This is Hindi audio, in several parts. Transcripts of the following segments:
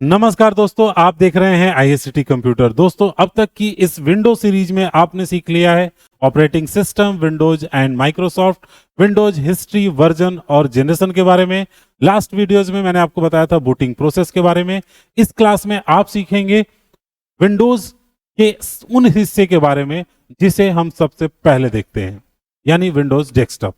नमस्कार दोस्तों, आप देख रहे हैं आईएससीटी कंप्यूटर। दोस्तों, अब तक की इस विंडो सीरीज में आपने सीख लिया है operating system, Windows and Microsoft, Windows history, version और जनरेशन के बारे में। लास्ट वीडियोज में मैंने आपको बताया था बूटिंग प्रोसेस के बारे में। इस क्लास में आप सीखेंगे विंडोज के उन हिस्से के बारे में जिसे हम सबसे पहले देखते हैं, यानी विंडोज डेस्कटॉप।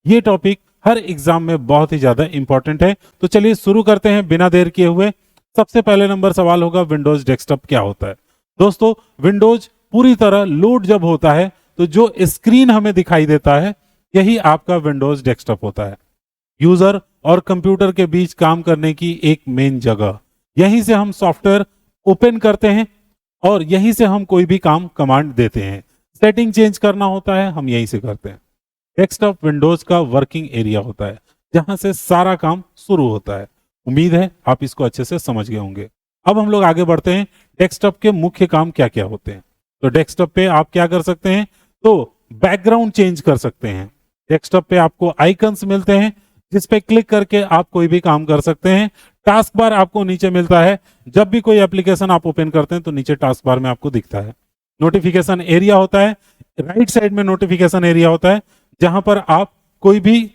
ये टॉपिक हर एग्जाम में बहुत ही ज्यादा इंपॉर्टेंट है। तो चलिए शुरू करते हैं बिना देर किए हुए। सबसे पहले नंबर सवाल होगा, विंडोज डेस्कटॉप क्या होता है। दोस्तों, विंडोज पूरी तरह लोड जब होता है तो जो स्क्रीन हमें दिखाई देता है यही आपका विंडोज डेस्कटॉप होता है। यूजर और कंप्यूटर के बीच काम करने की एक मेन जगह। यहीं से हम सॉफ्टवेयर ओपन करते हैं और यहीं से हम कोई भी काम कमांड देते हैं। सेटिंग चेंज करना होता है, हम यहीं से करते हैं। डेस्कटॉप विंडोज का वर्किंग एरिया होता है जहां से सारा काम शुरू होता है। उम्मीद है आप इसको अच्छे से समझ गए होंगे। अब हम लोग आगे बढ़ते हैं, डेस्कटॉप के मुख्य काम क्या क्या होते हैं। तो डेस्कटॉप पे आप क्या कर सकते हैं, तो बैकग्राउंड चेंज कर सकते हैं। डेस्कटॉप पे आपको आइकन्स मिलते हैं जिस पे क्लिक करके आप कोई भी काम कर सकते हैं। टास्क बार आपको नीचे मिलता है, जब भी कोई एप्लीकेशन आप ओपन करते हैं तो नीचे टास्क बार में आपको दिखता है। नोटिफिकेशन एरिया होता है, राइट साइड में नोटिफिकेशन एरिया होता है जहां पर आप कोई भी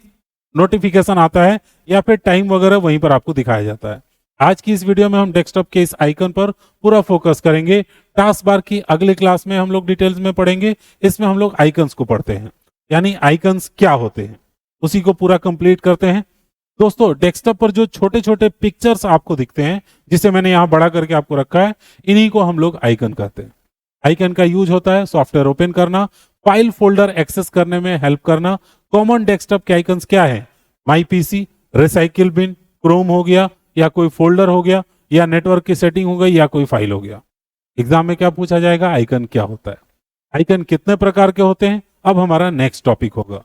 नोटिफिकेशन आता है या फिर टाइम वगैरह वहीं पर आपको दिखाया जाता है। आज की इस वीडियो में हम डेस्कटॉप के इस आइकन पर पूरा फोकस करेंगे। टास्क बार की अगली क्लास में हम लोग डिटेल्स में पढ़ेंगे। इसमें हम लोग आइकन्स को पढ़ते हैं, यानी आइकन्स क्या होते हैं, उसी को पूरा कंप्लीट करते हैं। दोस्तों, डेस्कटॉप पर जो छोटे छोटे पिक्चर्स आपको दिखते हैं, जिसे मैंने यहां बड़ा करके आपको रखा है, इन्हीं को हम लोग आइकन कहते हैं। आइकन का यूज होता है सॉफ्टवेयर ओपन करना, फाइल फोल्डर एक्सेस करने में हेल्प करना। कॉमन डेस्कटॉप के आइकन्स क्या है, माई पीसी, रिसाइकिल बिन, क्रोम हो गया, या कोई फोल्डर हो गया, या नेटवर्क की सेटिंग हो गई, या कोई फाइल हो गया। एग्जाम में क्या पूछा जाएगा, आइकन क्या होता है, आइकन कितने प्रकार के होते हैं। अब हमारा नेक्स्ट टॉपिक होगा।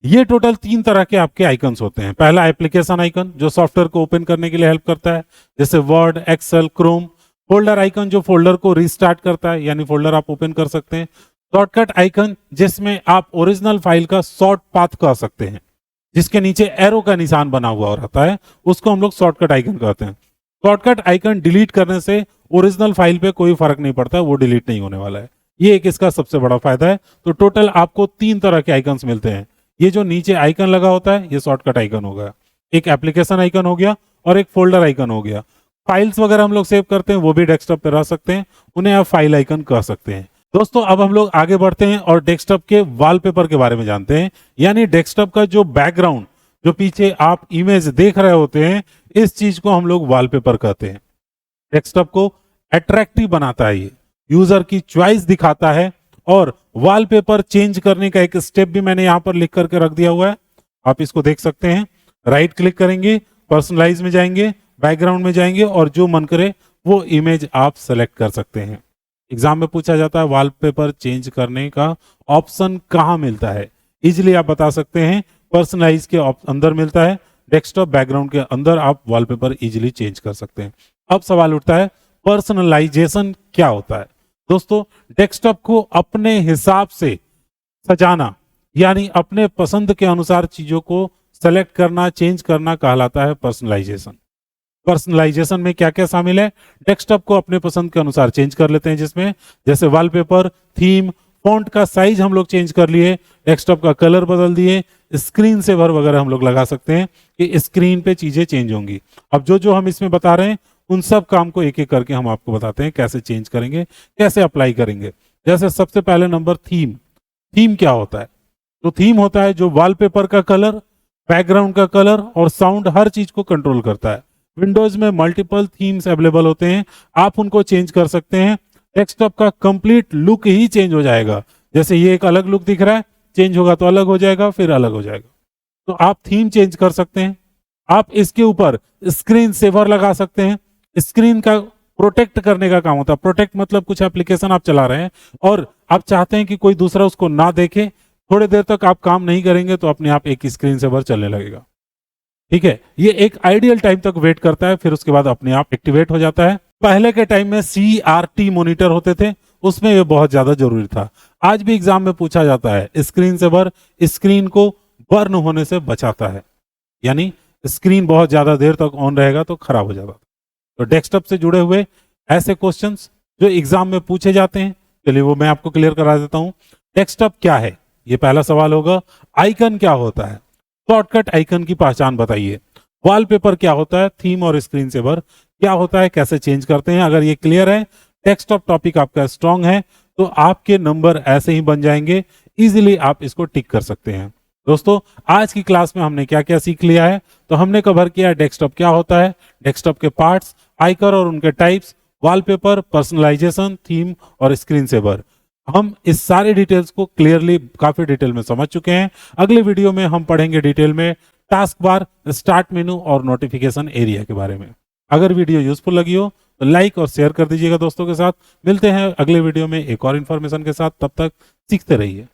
ये टोटल 3 तरह के आपके आइकन्स होते हैं। पहला एप्लीकेशन आइकन जो सॉफ्टवेयर को ओपन करने के लिए हेल्प करता है, जैसे Word, Excel, Chrome. Folder icon जो फोल्डर को रिस्टार्ट करता है, यानी फोल्डर आप ओपन कर सकते हैं। शॉर्टकट आइकन जिसमें आप ओरिजिनल फाइल का शॉर्ट पाथ कर सकते हैं, जिसके नीचे एरो का निशान बना हुआ रहता है, उसको हम लोग शॉर्टकट आइकन कहते हैं। शॉर्टकट आइकन डिलीट करने से ओरिजिनल फाइल पे कोई फर्क नहीं पड़ता, वो डिलीट नहीं होने वाला है। ये एक इसका सबसे बड़ा फायदा है। तो टोटल आपको 3 तरह के आइकन्स मिलते हैं। ये जो नीचे आइकन लगा होता है ये शॉर्टकट आइकन हो गया, एक एप्लीकेशन आइकन हो गया, और एक फोल्डर आइकन हो गया। फाइल्स वगैरह हम लोग सेव करते हैं, वो भी डेस्कटॉप पे रह सकते हैं, उन्हें आप फाइल आइकन कह सकते हैं। दोस्तों, अब हम लोग आगे बढ़ते हैं और डेस्कटॉप के वॉलपेपर के बारे में जानते हैं। यानी डेस्कटॉप का जो बैकग्राउंड, जो पीछे आप इमेज देख रहे होते हैं, इस चीज को हम लोग वॉलपेपर कहते हैं। डेस्कटॉप को अट्रैक्टिव बनाता है, ये यूजर की चॉइस दिखाता है। और वॉलपेपर चेंज करने का एक स्टेप भी मैंने यहां पर लिख करके रख दिया हुआ है, आप इसको देख सकते हैं। राइट क्लिक करेंगे, पर्सनलाइज में जाएंगे, बैकग्राउंड में जाएंगे, और जो मन करे वो इमेज आप सेलेक्ट कर सकते हैं। एग्जाम में पूछा जाता है वॉलपेपर चेंज करने का ऑप्शन कहां मिलता है, इजिली आप बता सकते हैं। पर्सनलाइज के अंदर मिलता है, डेस्कटॉप बैकग्राउंड के अंदर आप वॉलपेपर इजिली चेंज कर सकते हैं। अब सवाल उठता है, पर्सनलाइजेशन क्या होता है। दोस्तों, डेस्कटॉप को अपने हिसाब से सजाना, यानी अपने पसंद के अनुसार चीजों को सेलेक्ट करना, चेंज करना कहलाता है पर्सनलाइजेशन। पर्सनलाइजेशन में क्या क्या शामिल है, डेस्कटॉप को अपने पसंद के अनुसार चेंज कर लेते हैं, जिसमें जैसे वॉलपेपर, थीम, फॉन्ट का साइज हम लोग चेंज कर लिए, डेस्कटॉप का कलर बदल दिए, स्क्रीन सेवर वगैरह हम लोग लगा सकते हैं कि स्क्रीन पे चीजें चेंज होंगी। अब जो जो हम इसमें बता रहे हैं उन सब काम को एक एक करके हम आपको बताते हैं, कैसे चेंज करेंगे, कैसे अप्लाई करेंगे। जैसे सबसे पहले नंबर थीम। थीम क्या होता है, तो थीम होता है जो वॉलपेपर का कलर, बैकग्राउंड का कलर और साउंड, हर चीज को कंट्रोल करता है। विंडोज में मल्टीपल थीम्स अवेलेबल होते हैं, आप उनको चेंज कर सकते हैं। डेस्कटॉप का कंप्लीट लुक ही चेंज हो जाएगा। जैसे ये एक अलग लुक दिख रहा है, चेंज होगा तो अलग हो जाएगा, फिर अलग हो जाएगा। तो आप थीम चेंज कर सकते हैं। आप इसके ऊपर स्क्रीन सेवर लगा सकते हैं। स्क्रीन का प्रोटेक्ट करने का काम होता है। प्रोटेक्ट मतलब कुछ एप्लीकेशन आप चला रहे हैं और आप चाहते हैं कि कोई दूसरा उसको ना देखे, थोड़ी देर तक आप काम नहीं करेंगे तो अपने आप एक स्क्रीन सेवर चलने लगेगा। ठीक है, ये एक आइडियल टाइम तक वेट करता है, फिर उसके बाद अपने आप एक्टिवेट हो जाता है। पहले के टाइम में CRT मॉनिटर होते थे, उसमें ये बहुत ज्यादा जरूरी था। आज भी एग्जाम में पूछा जाता है, स्क्रीन सेवर स्क्रीन को बर्न होने से बचाता है, यानी स्क्रीन बहुत ज्यादा देर तक ऑन रहेगा तो खराब हो जाता है। तो डेस्कटॉप से जुड़े हुए ऐसे क्वेश्चंस जो एग्जाम में पूछे जाते हैं, चलिए वो मैं आपको क्लियर करा देता हूं। डेस्कटॉप क्या है, ये पहला सवाल होगा। आइकन क्या होता है, शॉर्टकट आइकन की पहचान बताइए। वॉलपेपर क्या होता है, थीम और स्क्रीन सेवर क्या होता है, कैसे चेंज करते हैं। अगर ये क्लियर है, डेस्कटॉप टॉपिक आपका स्ट्रांग है, तो आपके नंबर ऐसे ही बन जाएंगे, इजीली आप इसको टिक कर सकते हैं। दोस्तों आज की क्लास में हमने क्या क्या सीख लिया है, तो हमने कवर किया डेस्कटॉप क्या होता है, डेस्कटॉप के पार्ट्स, आइकन और उनके टाइप्स, वॉलपेपर, पर्सनलाइजेशन, थीम और स्क्रीन सेवर। हम इस सारे डिटेल्स को क्लियरली काफी डिटेल में समझ चुके हैं। अगले वीडियो में हम पढ़ेंगे डिटेल में टास्क बार, स्टार्ट मेनू और नोटिफिकेशन एरिया के बारे में। अगर वीडियो यूजफुल लगी हो तो लाइक और शेयर कर दीजिएगा दोस्तों के साथ। मिलते हैं अगले वीडियो में एक और इन्फॉर्मेशन के साथ, तब तक सीखते रहिए।